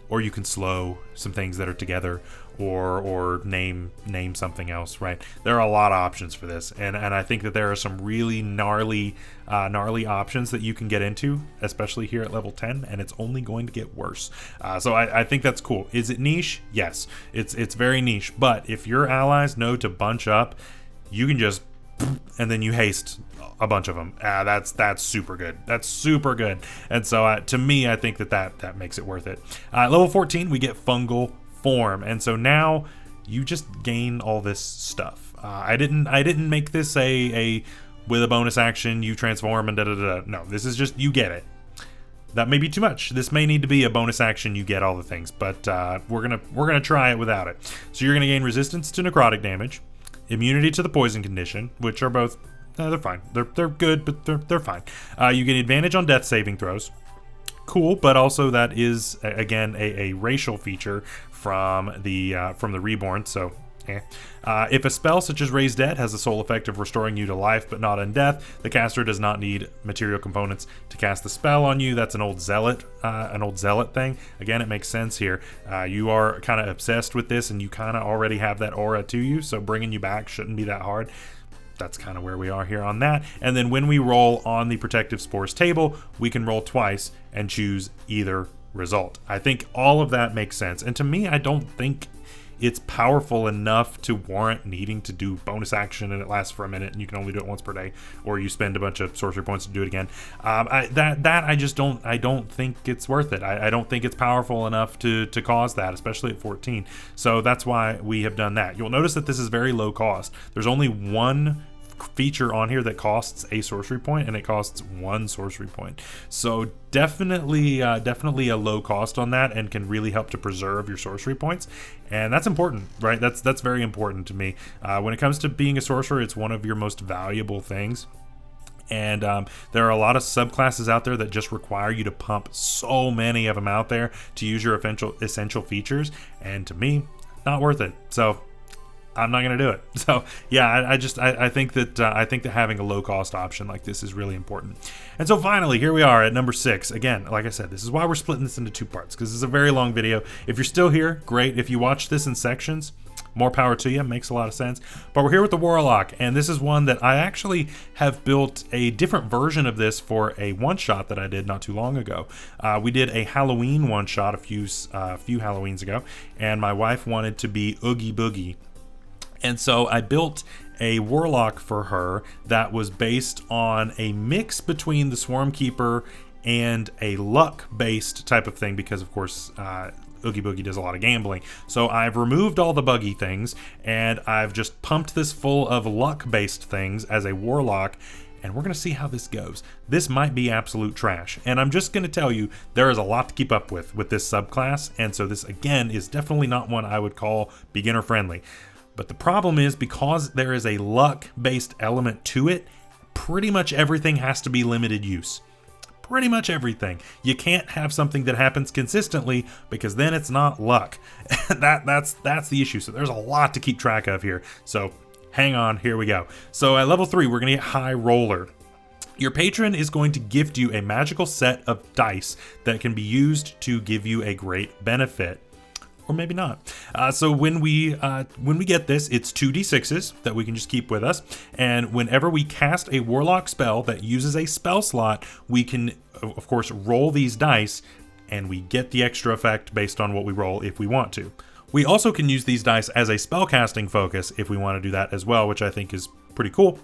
or you can slow some things that are together, or name something else, right? There are a lot of options for this, and I think that there are some really gnarly options that you can get into, especially here at level 10, and it's only going to get worse. So I think that's cool. Is it niche? Yes, it's very niche, but if your allies know to bunch up, you can just and then you haste a bunch of them. That's super good. That's super good. And so to me, I think that makes it worth it. Level 14, we get Fungal Form, and so now you just gain all this stuff. I didn't make this a with a bonus action you transform and da. No, this is just you get it. That may be too much. This may need to be a bonus action you get all the things, but we're gonna try it without it. So you're gonna gain resistance to necrotic damage, immunity to the poison condition, which are both they're fine. They're good, but they're fine. You get advantage on death saving throws. Cool, but also that is again a racial feature from the Reborn. So, if a spell such as Raise Dead has the sole effect of restoring you to life but not undeath, the caster does not need material components to cast the spell on you. That's an old zealot thing. Again, it makes sense here. You are kind of obsessed with this, and you kind of already have that aura to you, so bringing you back shouldn't be that hard. That's kind of where we are here on that. And then when we roll on the Protective Spores table, we can roll twice and choose either result. I think all of that makes sense. And to me, I don't think it's powerful enough to warrant needing to do bonus action and it lasts for a minute and you can only do it once per day, or you spend a bunch of sorcery points to do it again. I don't think it's worth it. I don't think it's powerful enough to cause that, especially at 14. So that's why we have done that. You'll notice that this is very low cost. There's only one feature on here that costs a sorcery point, and it costs 1 sorcery point. So definitely a low cost on that, and can really help to preserve your sorcery points, and that's important, right? That's very important to me. When it comes to being a sorcerer, it's one of your most valuable things. And there are a lot of subclasses out there that just require you to pump so many of them out there to use your essential features. And to me, not worth it. So I'm not going to do it. So yeah, I think that having a low cost option like this is really important. And so finally, here we are at number 6. Again, like I said, this is why we're splitting this into 2 parts, because this is a very long video. If you're still here, great. If you watch this in sections, more power to you. Makes a lot of sense. But we're here with the Warlock, and this is one that I actually have built a different version of this for a one-shot that I did not too long ago. We did a Halloween one-shot a few Halloweens ago, and my wife wanted to be Oogie Boogie. And so I built a Warlock for her that was based on a mix between the Swarmkeeper and a luck-based type of thing, because of course Oogie Boogie does a lot of gambling. So I've removed all the buggy things, and I've just pumped this full of luck-based things as a Warlock, and we're going to see how this goes. This might be absolute trash, and I'm just going to tell you, there is a lot to keep up with this subclass, and so this, again, is definitely not one I would call beginner-friendly. But the problem is, because there is a luck-based element to it, pretty much everything has to be limited use. Pretty much everything. You can't have something that happens consistently, because then it's not luck. That's the issue. So there's a lot to keep track of here. So hang on, here we go. So at level 3, we're going to get High Roller. Your patron is going to gift you a magical set of dice that can be used to give you a great benefit. Or maybe not. So when we get this, it's 2d6s that we can just keep with us. And whenever we cast a Warlock spell that uses a spell slot, we can, of course, roll these dice, and we get the extra effect based on what we roll if we want to. We also can use these dice as a spellcasting focus if we want to do that as well, which I think is pretty cool.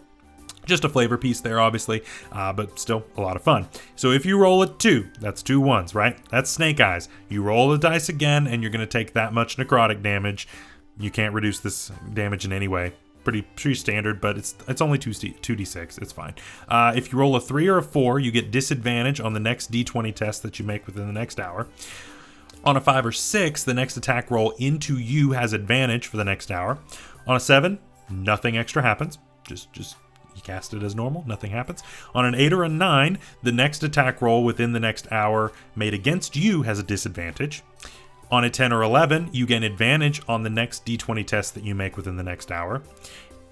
Just a flavor piece there, obviously, but still a lot of fun. So if you roll a 2, that's 2 1s, right? That's Snake Eyes. You roll the dice again, and you're going to take that much necrotic damage. You can't reduce this damage in any way. Pretty standard, but it's only 2d6. It's fine. If you roll a 3 or a 4, you get disadvantage on the next d20 test that you make within the next hour. On a 5 or 6, the next attack roll into you has advantage for the next hour. On a 7, nothing extra happens. Just you cast it as normal, nothing happens. On an 8 or a 9, the next attack roll within the next hour made against you has a disadvantage. On a 10 or 11, you gain advantage on the next d20 test that you make within the next hour.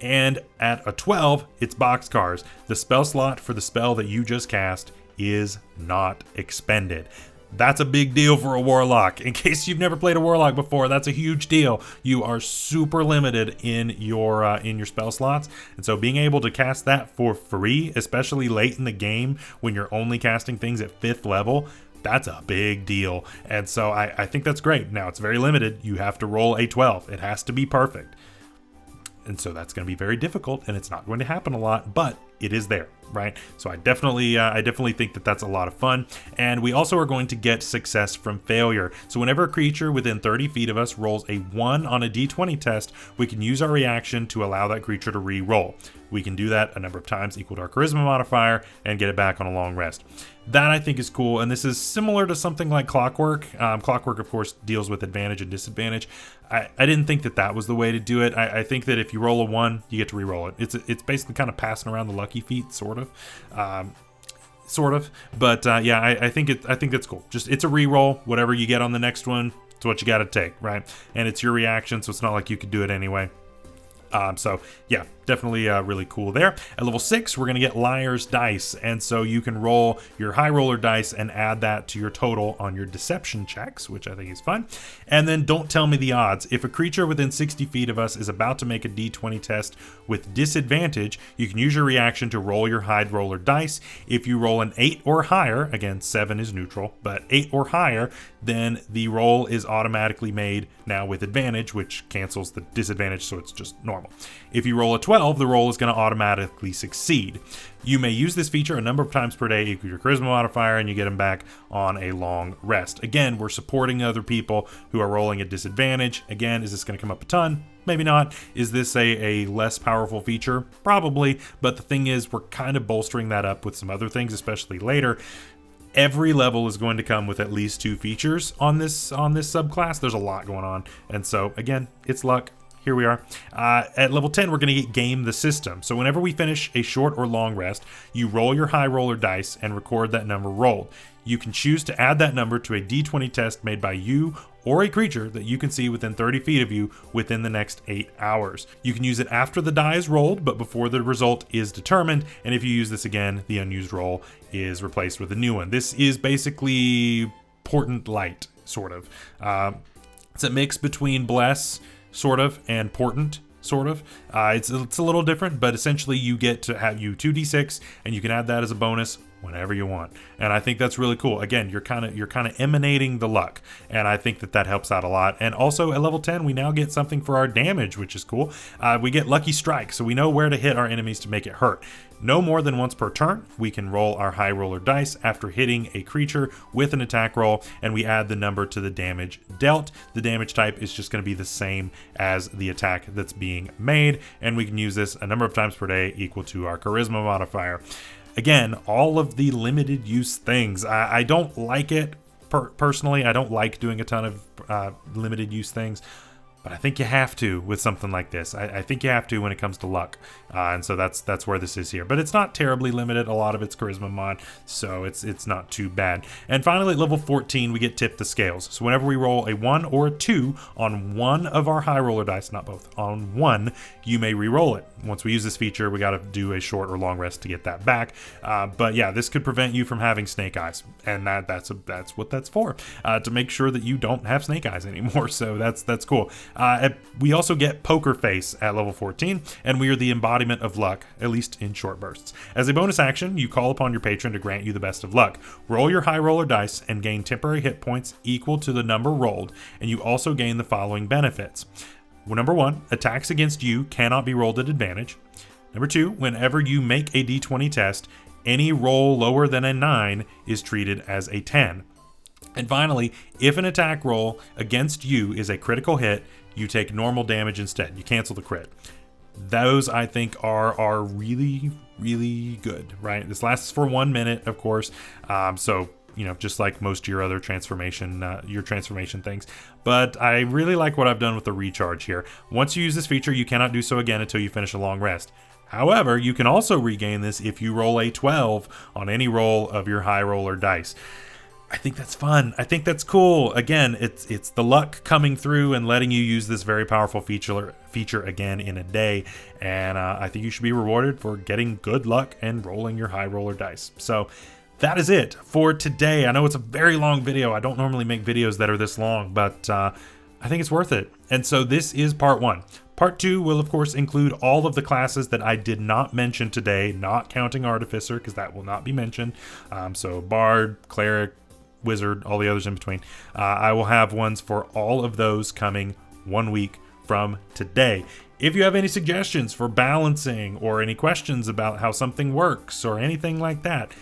And at a 12, it's boxcars. The spell slot for the spell that you just cast is not expended. That's a big deal for a Warlock. In case you've never played a Warlock before, that's a huge deal. You are super limited in your spell slots, and so being able to cast that for free, especially late in the game when you're only casting things at 5th level, that's a big deal. And so I think that's great. Now, it's very limited. You have to roll a 12. It has to be perfect. And so that's going to be very difficult, and it's not going to happen a lot, but it is there, right? So I definitely think that that's a lot of fun. And we also are going to get success from failure. So whenever a creature within 30 feet of us rolls a 1 on a d20 test, we can use our reaction to allow that creature to re-roll. We can do that a number of times equal to our charisma modifier and get it back on a long rest. That I think is cool, and this is similar to something like Clockwork. Clockwork, of course, deals with advantage and disadvantage. I didn't think that was the way to do it. I think that if you roll a 1, you get to re-roll it. It's basically kind of passing around the lucky feet, sort of. But yeah, I think that's cool. Just it's a re-roll. Whatever you get on the next one, it's what you got to take, right? And it's your reaction, so it's not like you could do it anyway. So yeah, definitely really cool there. At level 6, we're going to get Liar's Dice, and so you can roll your high roller dice and add that to your total on your deception checks, which I think is fun. And then don't tell me the odds. If a creature within 60 feet of us is about to make a d20 test with disadvantage, you can use your reaction to roll your high roller dice. If you roll an 8 or higher, again 7 is neutral, but 8 or higher, then the roll is automatically made now with advantage, which cancels the disadvantage, so it's just normal. If you roll a 12, the roll is going to automatically succeed. You may use this feature a number of times per day equal your charisma modifier, and you get them back on a long rest. Again, we're supporting other people who are rolling at disadvantage. Again, is this going to come up a ton? Maybe not. Is this a less powerful feature? Probably, but the thing is, we're kind of bolstering that up with some other things, especially later. Every level is going to come with at least 2 features on this subclass. There's a lot going on, and so again, it's luck. here we are. At level 10, we're going to game the system. So whenever we finish a short or long rest, you roll your high roller dice and record that number rolled. You can choose to add that number to a d20 test made by you or a creature that you can see within 30 feet of you within the next 8 hours. You can use it after the die is rolled, but before the result is determined. And if you use this again, the unused roll is replaced with a new one. This is basically Portent Light, sort of. It's a mix between Bless, sort of, and Portent, sort of. It's a little different, but essentially you get to have 2d6, and you can add that as a bonus whenever you want, and I think that's really cool. Again, you're kind of emanating the luck, and I think that helps out a lot. And also at level 10, we now get something for our damage, which is cool. We get Lucky Strike, so we know where to hit our enemies to make it hurt. No more than once per turn, we can roll our high roller dice after hitting a creature with an attack roll, and we add the number to the damage dealt. The damage type is just going to be the same as the attack that's being made, and we can use this a number of times per day equal to our charisma modifier. Again, all of the limited use things. I don't like it personally. I don't like doing a ton of limited use things, but I think you have to with something like this. I think you have to when it comes to luck, and so that's where this is here. But it's not terribly limited. A lot of it's charisma mod, so it's not too bad. And finally, at level 14, we get Tip the Scales. So whenever we roll a 1 or a 2 on one of our high roller dice, not both, on one, you may re-roll it. Once we use this feature, we got to do a short or long rest to get that back. But yeah, this could prevent you from having snake eyes, and that's what that's for, to make sure that you don't have snake eyes anymore. So that's cool. We also get Poker Face at level 14, and we are the embodiment of luck, at least in short bursts. As a bonus action, you call upon your patron to grant you the best of luck. Roll your high roller dice and gain temporary hit points equal to the number rolled, and you also gain the following benefits. Well, number 1, attacks against you cannot be rolled at advantage. Number 2, whenever you make a d20 test, any roll lower than a 9 is treated as a 10. And finally, if an attack roll against you is a critical hit, you take normal damage instead. You cancel the crit. Those, I think, are really, really good, right? This lasts for 1 minute, of course. So, you know, just like most of your other transformation things. But I really like what I've done with the recharge here. Once you use this feature, you cannot do so again until you finish a long rest. However, you can also regain this if you roll a 12 on any roll of your high roller dice. I think that's fun. I think that's cool. Again, it's the luck coming through and letting you use this very powerful feature again in a day. And I think you should be rewarded for getting good luck and rolling your high roller dice. So that is it for today. I know it's a very long video. I don't normally make videos that are this long, but I think it's worth it. And so this is part 1. Part 2 will, of course, include all of the classes that I did not mention today, not counting Artificer, because that will not be mentioned. So Bard, Cleric, Wizard, all the others in between. I will have ones for all of those coming 1 week from today. If you have any suggestions for balancing or any questions about how something works or anything like that,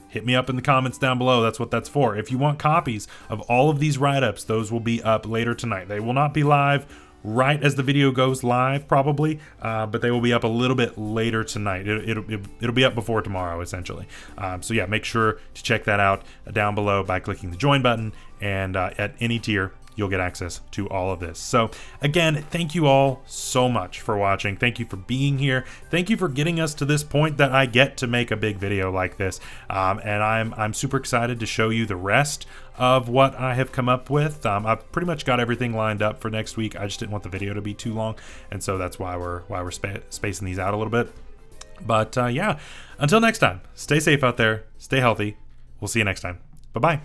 hit me up in the comments down below. That's what that's for. If you want copies of all of these write-ups, those will be up later tonight. They will not be live right as the video goes live, probably, but they will be up a little bit later tonight. It'll be up before tomorrow, essentially. So yeah, make sure to check that out down below by clicking the join button, and at any tier, you'll get access to all of this. So again, thank you all so much for watching. Thank you for being here. Thank you for getting us to this point that I get to make a big video like this. And I'm super excited to show you the rest of what I have come up with. I've pretty much got everything lined up for next week. I just didn't want the video to be too long, and so that's why we're spacing these out a little bit. But yeah, until next time, stay safe out there, stay healthy. We'll see you next time. Bye-bye.